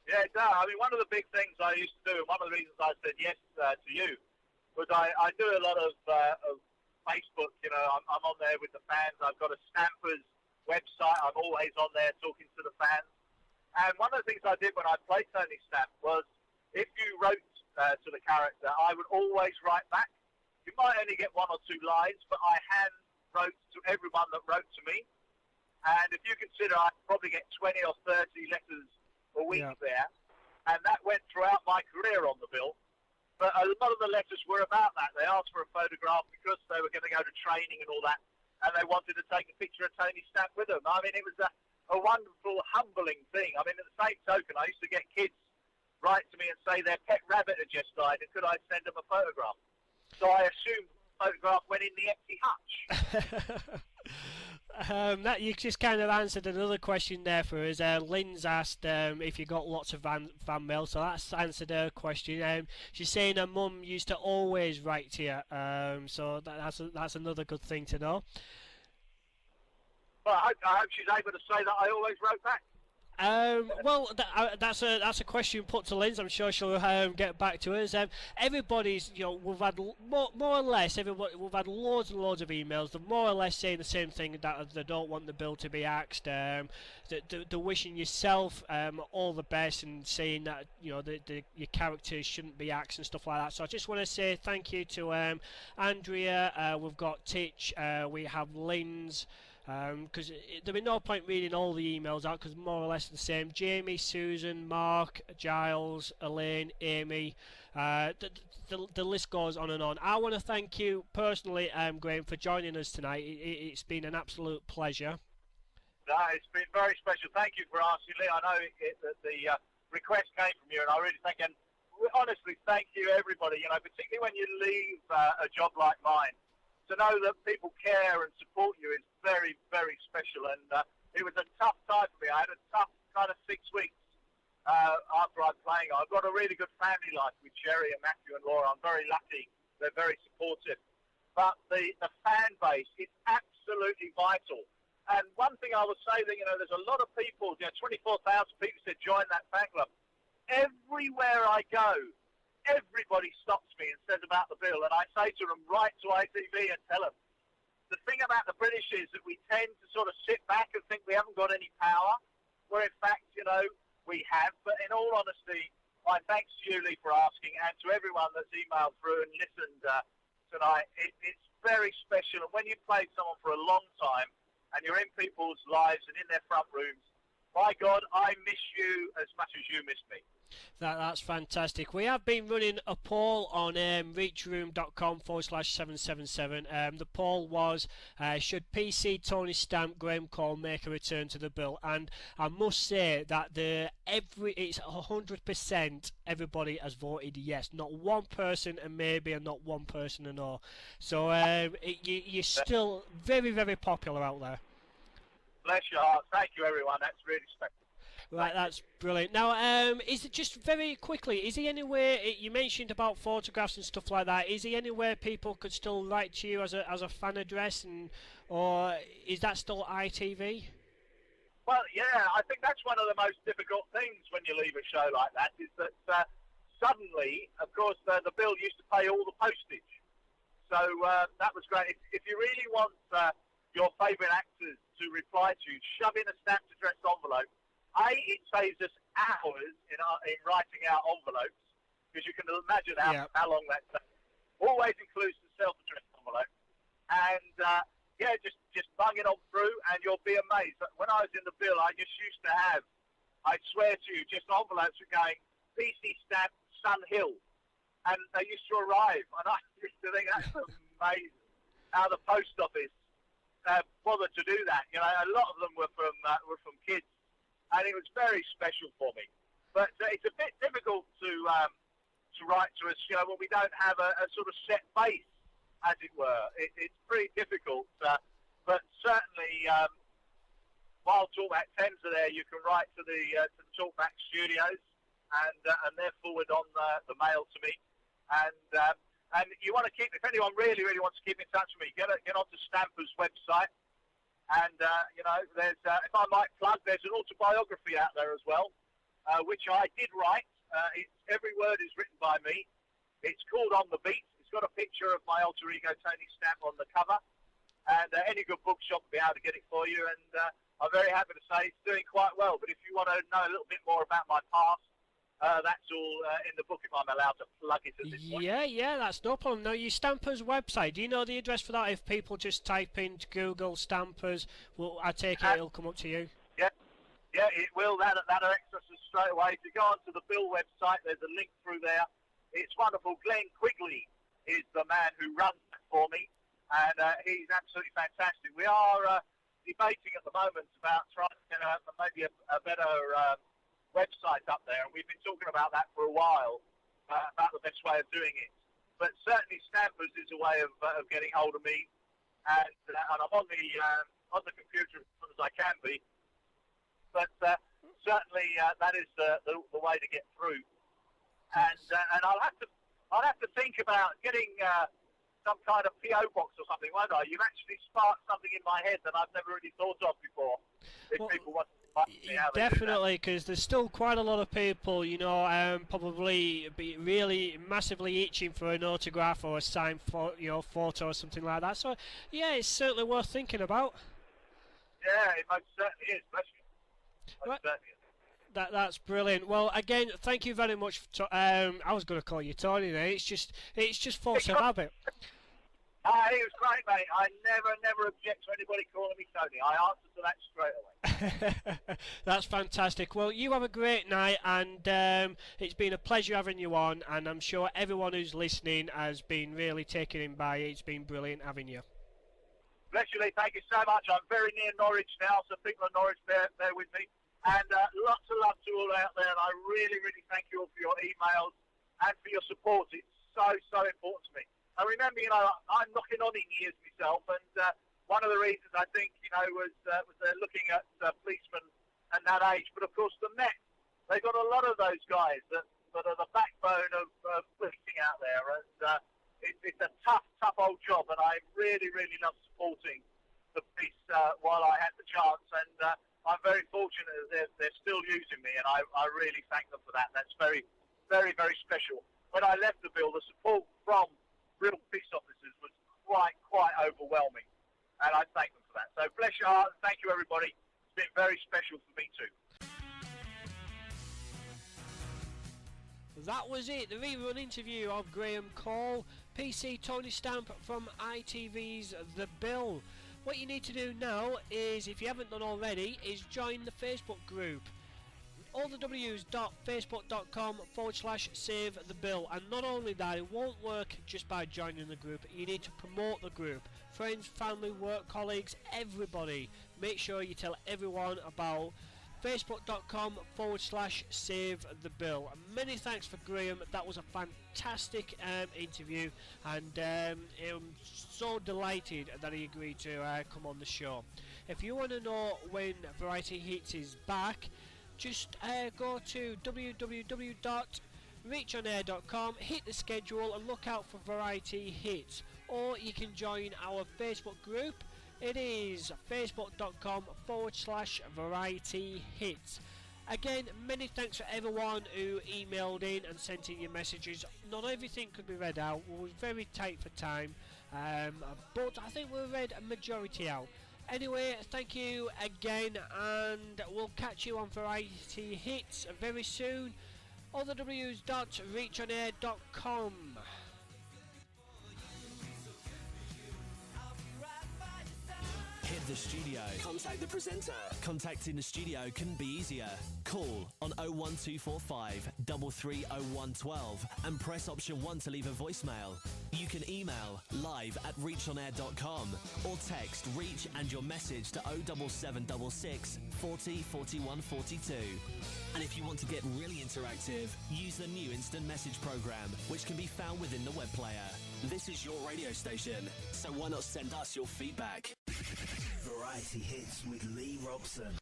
Yeah, it does. I mean, one of the big things I used to do, and one of the reasons I said yes to you, was I do a lot of Facebook. You know, I'm on there with the fans. I've got a Stampers website. I'm always on there talking to the fans. And one of the things I did when I played Tony Stamp was, if you wrote to the character, I would always write back. You might only get one or two lines, but I hand wrote to everyone that wrote to me. And if you consider, I probably get 20 or 30 letters a week there, and that went throughout my career on the bill. But a lot of the letters were about that. They asked for a photograph because they were going to go to training and all that, and they wanted to take a picture of Tony Stamp with them. I mean, it was a wonderful, humbling thing. I mean, at the same token, I used to get kids write to me and say their pet rabbit had just died, and could I send them a photograph? So I assumed the photograph went in the empty hutch. That you just kind of answered another question there for us. Lynn's asked if you got lots of fan mail, so that's answered her question. She's saying her mum used to always write to you, so that's another good thing to know. Well, I hope she's able to say that I always wrote back. Well, that's a question put to Linz. I'm sure she'll get back to us. Everybody's, we've had more or less. We've had loads and loads of emails. They're more or less saying the same thing, that they don't want the bill to be axed. They're wishing yourself all the best and saying that your characters shouldn't be axed and stuff like that. So I just want to say thank you to Andrea. We've got Titch. We have Linz. Because there'd be no point reading all the emails out, because more or less the same. Jamie, Susan, Mark, Giles, Elaine, Amy, the list goes on and on. I want to thank you personally, Graham, for joining us tonight. It's been an absolute pleasure. No, it's been very special. Thank you for asking, Lee. I know that the request came from you, and I really thank you. And honestly, thank you, everybody. Particularly when you leave a job like mine, to know that people care and support you is very, very special. And it was a tough time for me. I had a tough kind of 6 weeks after I was playing. I've got a really good family life with Sherry and Matthew and Laura. I'm very lucky. They're very supportive. But the fan base is absolutely vital. And one thing I would say that, there's a lot of people, 24,000 people said join that fan club. Everywhere I go, everybody stops me and says about the bill, and I say to them, write to ITV and tell them. The thing about the British is that we tend to sort of sit back and think we haven't got any power, where in fact, we have. But in all honesty, my thanks to you, Lee, for asking, and to everyone that's emailed through and listened tonight. It's very special, and when you've played someone for a long time, and you're in people's lives and in their front rooms, my God, I miss you as much as you miss me. That's fantastic. We have been running a poll on reachroom.com/777. The poll was, should PC Tony Stamp Graham Cole make a return to the bill? And I must say that it's 100% everybody has voted yes. Not one person and maybe, and not one person and all. So you're still very, very popular out there. Bless your heart. Thank you, everyone. That's really special. Right, that's brilliant. Now, is it just very quickly, is there anywhere, you mentioned about photographs and stuff like that, is there anywhere people could still write to you as a fan address, or is that still ITV? Well, yeah, I think that's one of the most difficult things when you leave a show like that, is that suddenly, of course, the bill used to pay all the postage. So that was great. If you really want your favourite actors to reply to you, shove in a stamped address envelope. It saves us hours in writing out envelopes, because you can imagine how long that takes. Always includes the self-addressed envelope. And, just bung it on through, and you'll be amazed. When I was in the bill, I just used to have, I swear to you, just envelopes were going, PC Stamp, Sun Hill. And they used to arrive, and I used to think, that's amazing how the post office bothered to do that. A lot of them were from kids. And it was very special for me. But it's a bit difficult to write to us, when we don't have a sort of set base, as it were. It's pretty difficult. But certainly, while Talkback Thames are there, you can write to the Talkback Studios, and they're forward on the mail to me. And you want to keep, if anyone really, really wants to keep in touch with me, get onto Stamper's website. And, there's, if I might plug, there's an autobiography out there as well. which I did write. Every word is written by me. It's called On the Beat. It's got a picture of my alter ego, Tony Stamp, on the cover. And any good bookshop will be able to get it for you. And I'm very happy to say it's doing quite well. But if you want to know a little bit more about my past, that's all in the book, if I'm allowed to plug it at this point. Yeah, that's no problem. Now, your Stampers website, do you know the address for that? If people just type into Google Stampers, well, I take it it'll come up to you. Yeah, it will. That'll access us straight away. If you go onto the Bill website, there's a link through there. It's wonderful. Glenn Quigley is the man who runs it for me, and he's absolutely fantastic. We are debating at the moment about trying to get maybe a better website up there, and we've been talking about that for a while, about the best way of doing it. But certainly Stampers is a way of getting hold of me, and I'm on the computer as soon as I can be. But certainly that is the way to get through, and I'll have to think about getting some kind of PO box or something, won't I? You've actually sparked something in my head that I've never really thought of before. If people want to find me how they definitely, because there's still quite a lot of people, probably be really massively itching for an autograph or a signed photo or something like that. So yeah, it's certainly worth thinking about. Yeah, it most certainly is. Right. That's brilliant. Well, again, thank you very much. I was going to call you Tony there. It's just force of habit. He was great, mate. I never object to anybody calling me Tony. I answer to that straight away. That's fantastic. Well, you have a great night, and it's been a pleasure having you on, and I'm sure everyone who's listening has been really taken in by it. It's been brilliant having you. Bless you, Lee. Thank you so much. I'm very near Norwich now, so people in Norwich, bear with me. And lots of love to all out there, and I really, really thank you all for your emails and for your support. It's so important to me. I remember, I'm knocking on in years myself, and one of the reasons I think, was looking at policemen and that age. But of course, the Met, they've got a lot of those guys that are the backbone of policing out there, and it's a tough old job, and I really, really love supporting the police while I had the chance, and I'm very fortunate that they're still using me, and I really thank them for that. That's very, very, very special. When I left the Bill, the support from real police officers was quite overwhelming, and I thank them for that. So bless your heart, and thank you, everybody. It's been very special for me too. That was it, the rerun interview of Graham Cole, PC Tony Stamp from ITV's The Bill. What you need to do now is, if you haven't done already, is join the Facebook group. allthews.facebook.com/SaveTheBill. And not only that, it won't work just by joining the group. You need to promote the group. Friends, family, work colleagues, everybody. Make sure you tell everyone about facebook.com/SaveTheBill. Many thanks for Graham. That was a fantastic interview, and I'm so delighted that he agreed to come on the show. If you want to know when Variety Hits is back, just go to www.reachonair.com, hit the schedule and look out for Variety Hits, or you can join our Facebook group. It is facebook.com/Variety Hits. Again, many thanks for everyone who emailed in and sent in your messages. Not everything could be read out. We were very tight for time, but I think we read a majority out. Anyway, thank you again, and we'll catch you on Variety Hits very soon. allthews.reachonair.com. Hit the studio. Contact the presenter. Contacting the studio couldn't be easier. Call on 01245 330112 and press option 1 to leave a voicemail. You can email live@reachonair.com or text reach and your message to 07766 40 41 42. And if you want to get really interactive, use the new instant message program, which can be found within the web player. This is your radio station, so why not send us your feedback? Variety Hits with Lee Robson.